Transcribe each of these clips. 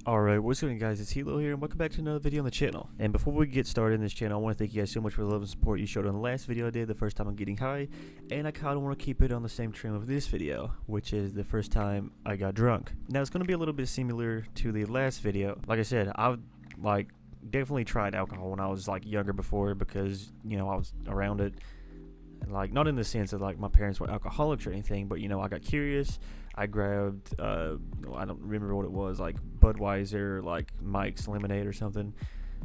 Alright, what's going on guys, it's Hilo here and welcome back to another video on the channel. And before we get started in this channel, I want to thank you guys so much for the love and support you showed on the last video I did, the first time I'm getting high. And I kind of want to keep it on the same trend of this video, which is the first time I got drunk. Now it's going to be a little bit similar to the last video. Like I said, I've definitely tried alcohol when I was younger before because, I was around it. Not in the sense that my parents were alcoholics or anything, but I got curious. I grabbed I don't remember what it was, Budweiser, Mike's lemonade or something.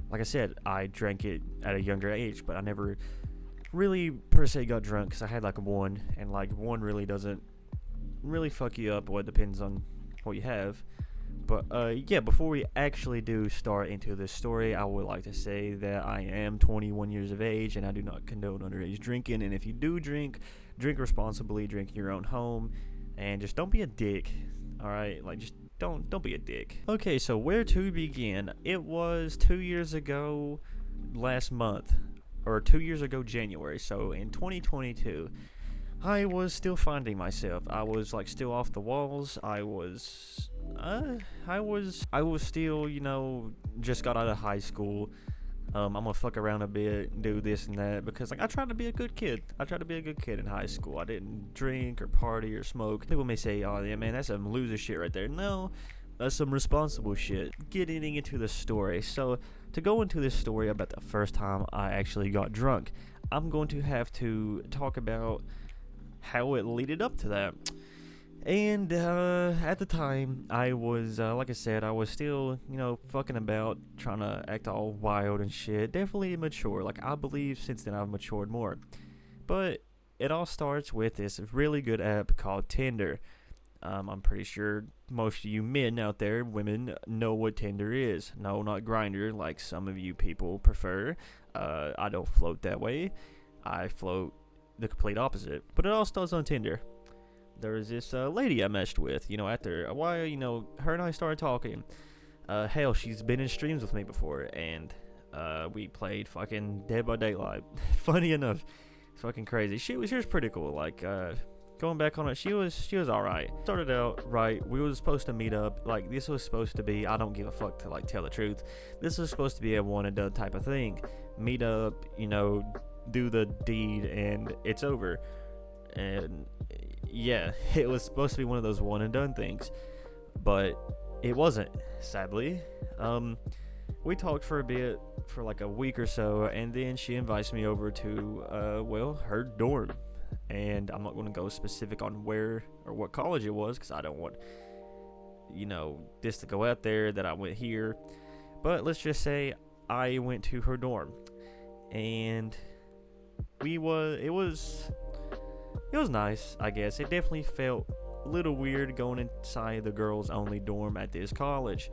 Like I said, I drank it at a younger age, but I never really per se got drunk because I had one, and one really doesn't really fuck you up. Well, it depends on what you have. But yeah, before we actually do start into this story, I would like to say that I am 21 years of age and I do not condone underage drinking. And if you do drink, drink responsibly, drink in your own home, and just don't be a dick. All right, just don't be a dick. Okay, so where to begin? It was 2 years ago, last month, or 2 years ago January. So in 2022. I was still finding myself. I was still off the walls. I was still, just got out of high school. I'm gonna fuck around a bit, do this and that because I tried to be a good kid. I tried to be a good kid in high school. I didn't drink or party or smoke. People may say, "Oh yeah, man, that's some loser shit right there." No, that's some responsible shit. Getting into the story. So to go into this story about the first time I actually got drunk, I'm going to have to talk about how it leaded up to that. And at the time, I was, like I said, I was still, fucking about, trying to act all wild and shit. Definitely immature. I believe since then I've matured more. But it all starts with this really good app called Tinder. I'm pretty sure most of you men out there, women, know what Tinder is. No, not Grindr, like some of you people prefer. I don't float that way. I float the complete opposite. But it all starts on Tinder. There was this lady I meshed with, after a while, her and I started talking. Hell, she's been in streams with me before, and we played fucking Dead by Daylight. Funny enough, it's fucking crazy. She was pretty cool. Going back on it, she was alright. Started out right. We were supposed to meet up. This was supposed to be, I don't give a fuck to tell the truth. This was supposed to be a one and done type of thing. Meet up, do the deed, and it's over. And yeah, it was supposed to be one of those one and done things, but it wasn't, sadly. We talked for a bit, for a week or so, and then she invites me over to her dorm. And I'm not going to go specific on where or what college it was because I don't want this to go out there that I went here. But let's just say I went to her dorm, and it was nice, I guess. It definitely felt a little weird going inside the girls only dorm at this college.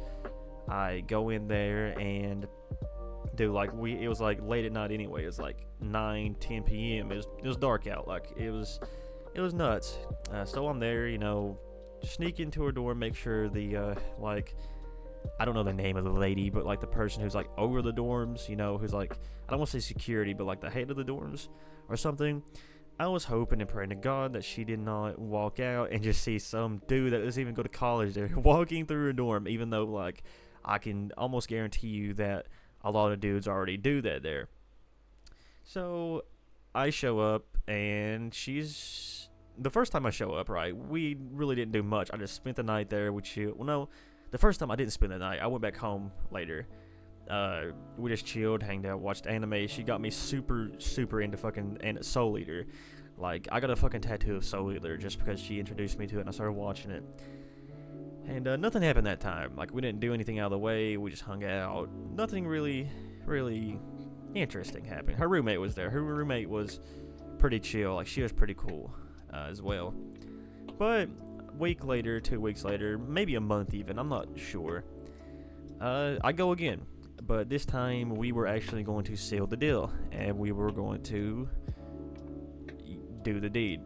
I go in there and do it was late at night anyway. It was 9-10 p.m. It was dark out. It was nuts. So I'm there, sneak into her dorm, make sure the I don't know the name of the lady, but the person who's over the dorms, who's I don't want to say security, but the head of the dorms or something. I was hoping and praying to God that she did not walk out and just see some dude that doesn't even go to college there walking through a dorm, even though I can almost guarantee you that a lot of dudes already do that there. So I show up, and she's the first time I show up, right? We really didn't do much. I just spent the night there with you. Well, no, the first time I didn't spend the night. I went back home later. We just chilled, hanged out, watched anime. She got me super into fucking Soul Eater. I got a fucking tattoo of Soul Eater just because she introduced me to it and I started watching it. And nothing happened that time. We didn't do anything out of the way. We just hung out. Nothing really interesting happened. Her roommate was there. Her roommate was pretty chill. She was pretty cool as well. But a week later, 2 weeks later, maybe a month even, I'm not sure, I go again. But this time we were actually going to seal the deal, and we were going to do the deed.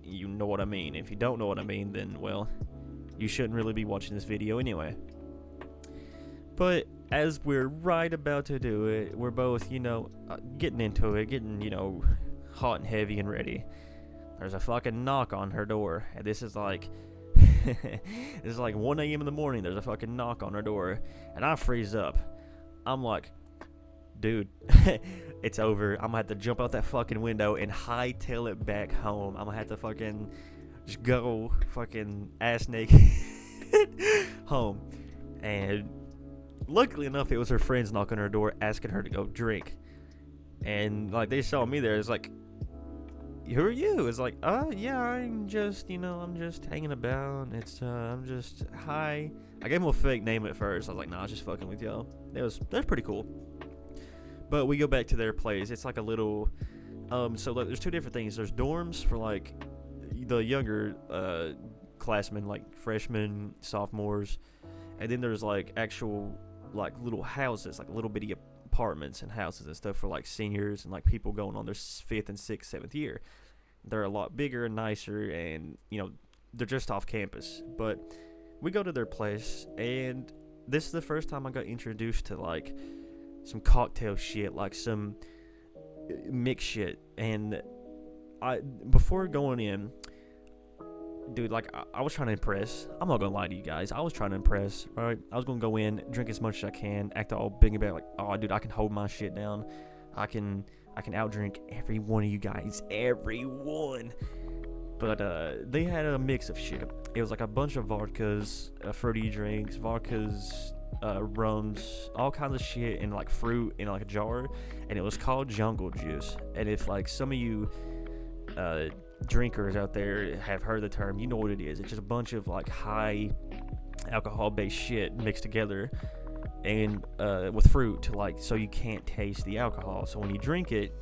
You know what I mean. If you don't know what I mean, then, well, you shouldn't really be watching this video anyway. But as we're right about to do it, we're both, getting into it, getting, hot and heavy and ready. There's a fucking knock on her door, and this is It's like 1 a.m. in the morning. There's a fucking knock on our door, and I freeze up. I'm like, dude, it's over. I'm gonna have to jump out that fucking window and hightail it back home. I'm gonna have to fucking just go fucking ass naked home. And luckily enough, it was her friends knocking on her door asking her to go drink. And like they saw me there. It's like, who are you? It's like, yeah, I'm just hanging about. I'm just hi. I gave him a fake name at first. I was like, nah, I was just fucking with y'all. That's pretty cool. But we go back to their place. It's like a little, so like, there's two different things. There's dorms for like the younger classmen, like freshmen, sophomores, and then there's like actual like little houses, like little bitty apartments and houses and stuff for like seniors and like people going on their 5th and 6th, 7th year. They're a lot bigger and nicer, and they're just off campus. But we go to their place, and this is the first time I got introduced to like some cocktail shit, like some mixed shit. And before going in, dude, like I was trying to impress. I'm not gonna lie to you guys. I was trying to impress. All right, I was gonna go in, drink as much as I can, act all big and bad, like, oh, dude, I can hold my shit down. I can outdrink every one of you guys, everyone. But they had a mix of shit. It was like a bunch of vodkas, fruity drinks, rums, all kinds of shit, and like fruit in like a jar, and it was called jungle juice. And if like some of you drinkers out there have heard the term, you know what it is. It's just a bunch of like high alcohol based shit mixed together and with fruit to like, so you can't taste the alcohol. So when you drink it,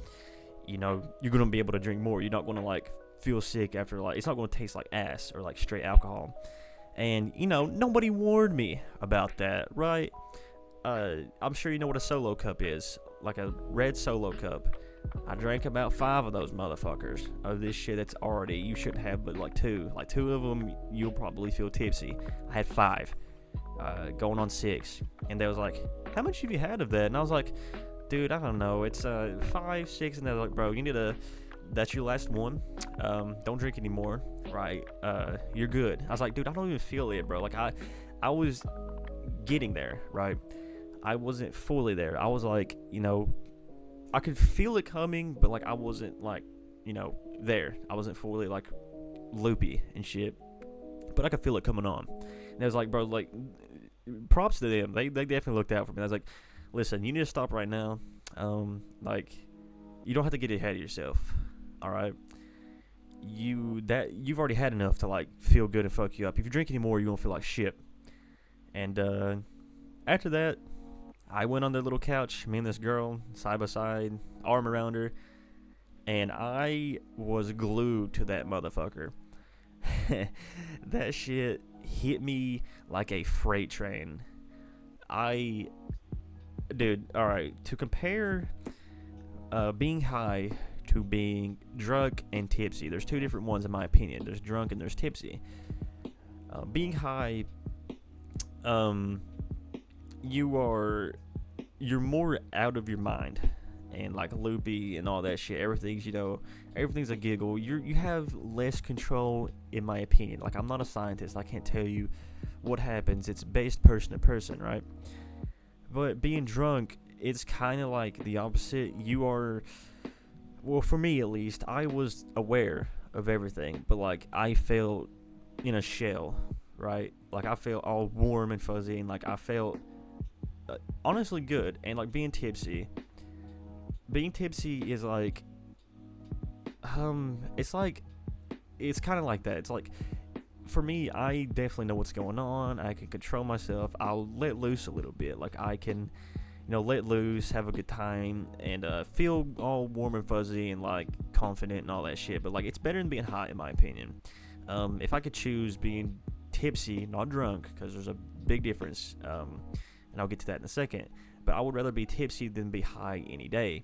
you're gonna be able to drink more. You're not gonna like feel sick after, like, it's not gonna taste like ass or like straight alcohol. And nobody warned me about that, right? I'm sure you know what a solo cup is, like a red solo cup. I drank about 5 of those motherfuckers of this shit that's already, you shouldn't have but like 2. Like 2 of them, you'll probably feel tipsy. I had 5, going on 6. And they was like, how much have you had of that? And I was like, dude, I don't know. It's 5, 6. And they're like, bro, that's your last one. Don't drink anymore, right? You're good. I was like, dude, I don't even feel it, bro. Like I was getting there, right? I wasn't fully there. I was like, I could feel it coming, but like I wasn't like, there. I wasn't fully like loopy and shit, but I could feel it coming on. And I was like, bro, like, props to them. They definitely looked out for me. I was like, listen, you need to stop right now. Like, you don't have to get ahead of yourself. All right. You've already had enough to like feel good and fuck you up. If you drink anymore, you won't feel like shit. And after that, I went on their little couch, me and this girl, side by side, arm around her, and I was glued to that motherfucker. That shit hit me like a freight train. Dude, alright, to compare being high to being drunk and tipsy, there's 2 different ones in my opinion. There's drunk and there's tipsy. Being high, you're more out of your mind and like loopy and all that shit. Everything's a giggle. You have less control, in my opinion. Like, I'm not a scientist. I can't tell you what happens. It's based person to person, right? But being drunk, it's kind of like the opposite. Well, for me at least, I was aware of everything, but like I felt in a shell, right? Like I felt all warm and fuzzy, and like I felt honestly good. And like being tipsy is like it's kind of like that. It's like, for me, I definitely know what's going on. I can control myself. I'll let loose a little bit. Like I can let loose, have a good time, and feel all warm and fuzzy and like confident and all that shit. But like, it's better than being high, in my opinion. If I could choose being tipsy, not drunk, because there's a big difference, and I'll get to that in a second, but I would rather be tipsy than be high any day.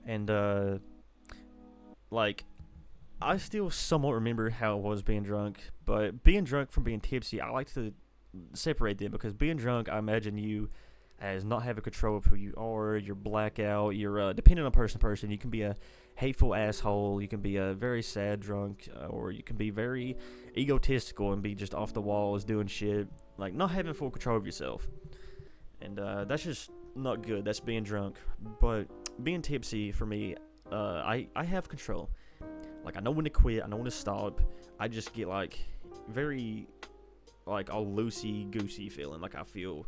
And like, I still somewhat remember how it was being drunk, but being drunk from being tipsy, I like to separate them, because being drunk, I imagine you as not having control of who you are, your blackout, you're depending on person to person. You can be a hateful asshole, you can be a very sad drunk, or you can be very egotistical and be just off the walls doing shit, like not having full control of yourself. And that's just not good. That's being drunk. But being tipsy for me, I have control. Like I know when to quit, I know when to stop. I just get like very like all loosey goosey feeling, like I feel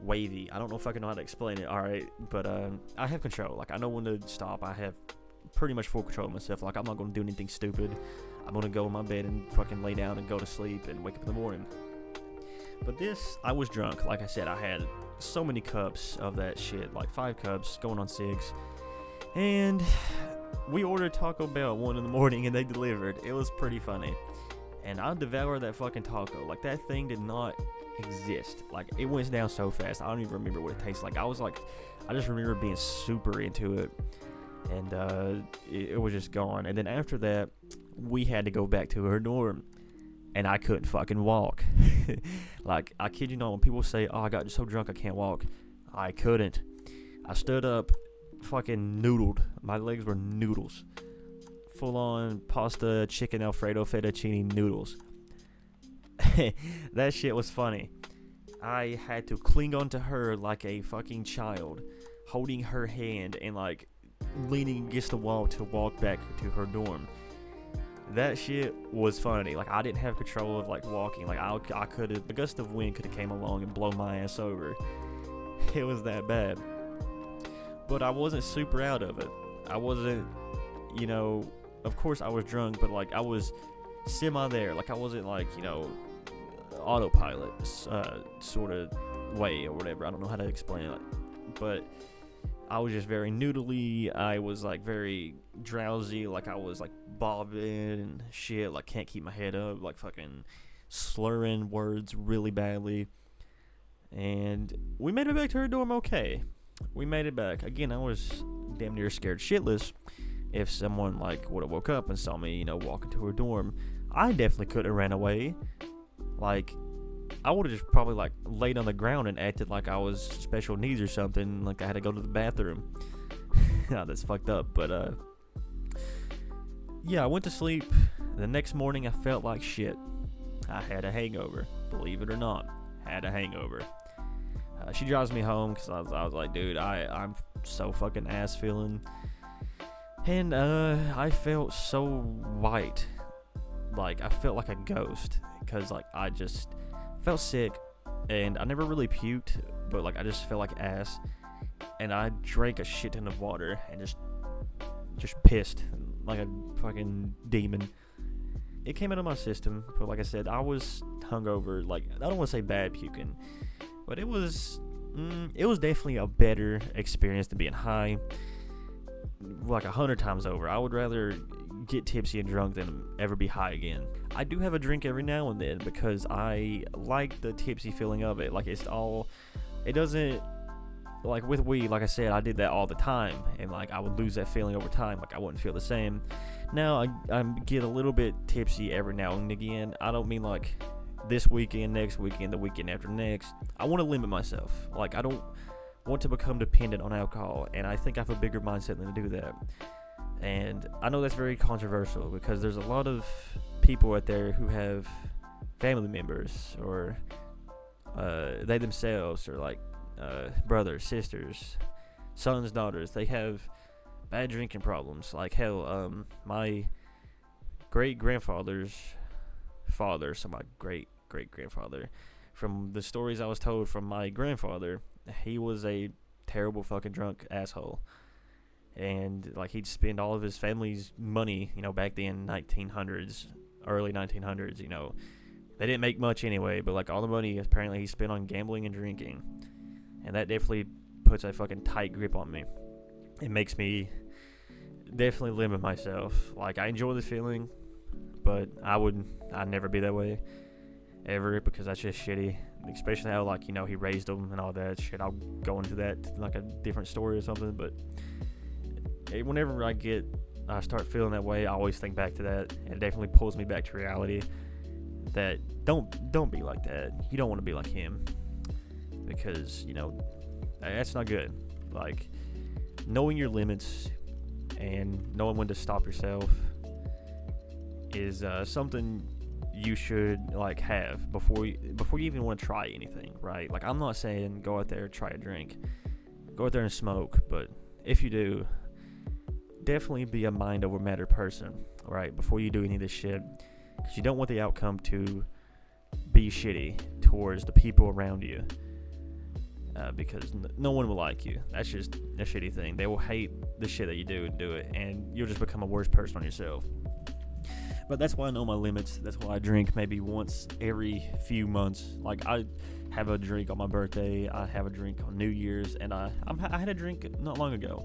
wavy. I don't know if I can know how to explain it, alright, but I have control. Like I know when to stop. I have pretty much full control of myself. Like I'm not gonna do anything stupid. I'm gonna go in my bed and fucking lay down and go to sleep and wake up in the morning. But this, I was drunk. Like I said, I had so many cups of that shit, like 5 cups going on 6, and we ordered Taco Bell at 1 in the morning and they delivered. It was pretty funny, and I devoured that fucking taco. Like that thing did not exist. Like it went down so fast. I don't even remember what it tastes like. I just remember being super into it, and it was just gone. And then after that, we had to go back to her dorm, and I couldn't fucking walk. Like I kid you not, when people say, "Oh, I got so drunk I can't walk," I couldn't. I stood up, fucking noodled. My legs were noodles, full on pasta, chicken Alfredo, fettuccine noodles. That shit was funny. I had to cling onto her like a fucking child, holding her hand and like leaning against the wall to walk back to her dorm. That shit was funny. Like I didn't have control of like walking. Like I could have, a gust of wind could have came along and blown my ass over. It was that bad. But I wasn't super out of it. I wasn't, of course I was drunk, but like I was semi there. Like I wasn't like, autopilot sort of way or whatever. I don't know how to explain it. But I was just very noodly. I was like very drowsy. Like I was like bobbing and shit. Like can't keep my head up. Like fucking slurring words really badly. And we made it back to her dorm okay. We made it back. Again, I was damn near scared shitless if someone like would have woke up and saw me, walking to her dorm. I definitely could have ran away. Like I would have just probably like laid on the ground and acted like I was special needs or something, like I had to go to the bathroom. Yeah, that's fucked up. But yeah, I went to sleep. The next morning I felt like shit. I had a hangover, believe it or not. Had a hangover. She drives me home because I was like, dude, I'm so fucking ass feeling. And I felt so white. Like I felt like a ghost because like I just felt sick, and I never really puked, but like I just felt like ass, and I drank a shit ton of water and just pissed like a fucking demon. It came out of my system, but like I said, I was hungover. Like I don't want to say bad puking, but it was definitely a better experience than being high. Like 100 times over. I would rather get tipsy and drunk than ever be high again. I do have a drink every now and then because I like the tipsy feeling of it. Like it doesn't, like with weed, like I said, I did that all the time, and like I would lose that feeling over time. Like I wouldn't feel the same. Now I get a little bit tipsy every now and again. I don't mean like this weekend, next weekend, the weekend after next. I want to limit myself. Like I don't want to become dependent on alcohol, and I think I have a bigger mindset than to do that. And I know that's very controversial because there's a lot of people out there who have family members or they themselves, or like brothers, sisters, sons, daughters. They have bad drinking problems. Like hell, my great-grandfather's father, so my great-great-grandfather, from the stories I was told from my grandfather, he was a terrible fucking drunk asshole. And like he'd spend all of his family's money, back then, 1900s, early 1900s, they didn't make much anyway, but like all the money apparently he spent on gambling and drinking. And that definitely puts a fucking tight grip on me. It makes me definitely limit myself. Like I enjoy the feeling, but I'd never be that way ever, because that's just shitty. Especially how like, he raised them and all that shit. I'll go into that like a different story or something, but whenever I start feeling that way, I always think back to that, and it definitely pulls me back to reality. That don't be like that. You don't want to be like him, because That's not good. Like, knowing your limits and knowing when to stop yourself is something you should like have before you even want to try anything, right? Like, I'm not saying go out there and try a drink, go out there and smoke, but if you do, definitely be a mind over matter person, right? Before you do any of this shit, because you don't want the outcome to be shitty towards the people around you, because no one will like you. That's just a shitty thing. They will hate the shit that you do and do it, and you'll just become a worse person on yourself. But that's why I know my limits. That's why I drink maybe once every few months. Like, I have a drink on my birthday, I have a drink on New Year's, and I had a drink not long ago.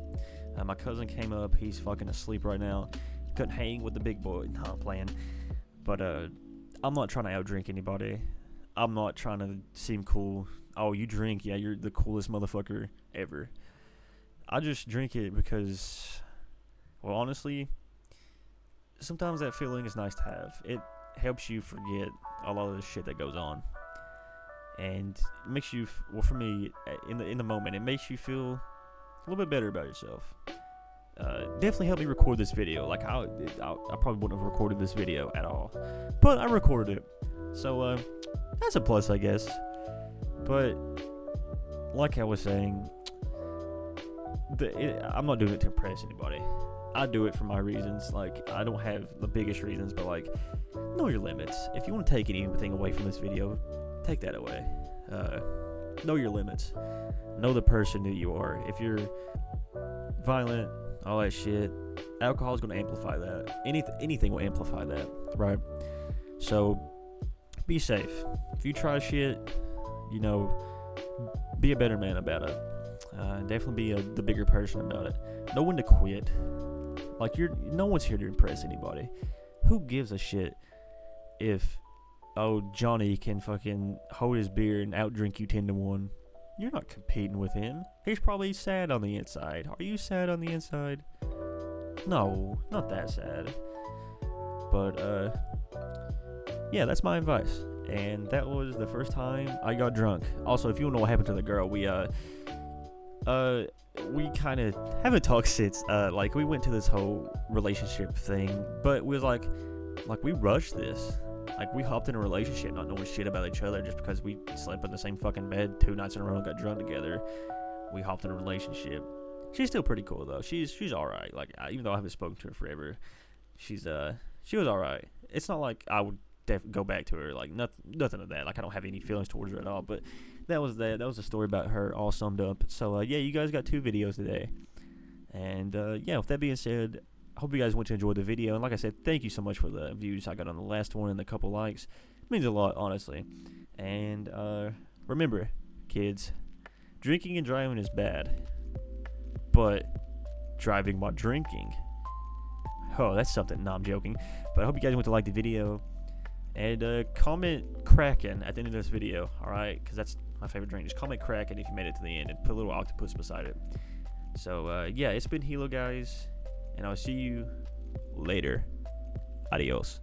My cousin came up. He's fucking asleep right now. Couldn't hang with the big boy. No, I'm playing. But I'm not trying to outdrink anybody. I'm not trying to seem cool. Oh, you drink? Yeah, you're the coolest motherfucker ever. I just drink it because, well, honestly, sometimes that feeling is nice to have. It helps you forget a lot of the shit that goes on, and it makes you, well, for me, in the moment, it makes you feel a little bit better about yourself. Definitely helped me record this video. Like, I probably wouldn't have recorded this video at all, but I recorded it, so that's a plus, I guess. But like I was saying, I'm not doing it to impress anybody. I do it for my reasons. Like, I don't have the biggest reasons, but like, know your limits. If you want to take anything away from this video, take that away. Know your limits. Know the person that you are. If you're violent, all that shit, alcohol is going to amplify that. Anything will amplify that, right? So be safe. If you try shit, you know, be a better man about it. Definitely be the bigger person about it. Know when to quit. Like, no one's here to impress anybody. Who gives a shit if, oh, Johnny can fucking hold his beer and outdrink you 10-1? You're not competing with him. He's probably sad on the inside. Are you sad on the inside? No, not that sad. But yeah, that's my advice. And that was the first time I got drunk. Also, if you want to know what happened to the girl, we kind of haven't talked since. Like, we went to this whole relationship thing, but we was like we rushed this. Like, we hopped in a relationship not knowing shit about each other just because we slept in the same fucking bed 2 nights in a row and got drunk together. We hopped in a relationship. She's still pretty cool though. She's all right. Like, even though I haven't spoken to her forever, she was all right. It's not like I would go back to her. Like, nothing of that. Like, I don't have any feelings towards her at all. But that was a story about her all summed up. So yeah, you guys got 2 videos today. And yeah, with that being said, I hope you guys went to enjoy the video. And like I said, thank you so much for the views I got on the last one and the couple likes. It means a lot, honestly. And remember, kids, drinking and driving is bad, but driving while drinking, oh, that's something. No, I'm joking. But I hope you guys went to like the video. And comment kraken at the end of this video, alright? Because that's my favorite drink. Just comment kraken if you made it to the end and put a little octopus beside it. So yeah, it's been Hilo, guys. And I'll see you later. Adios.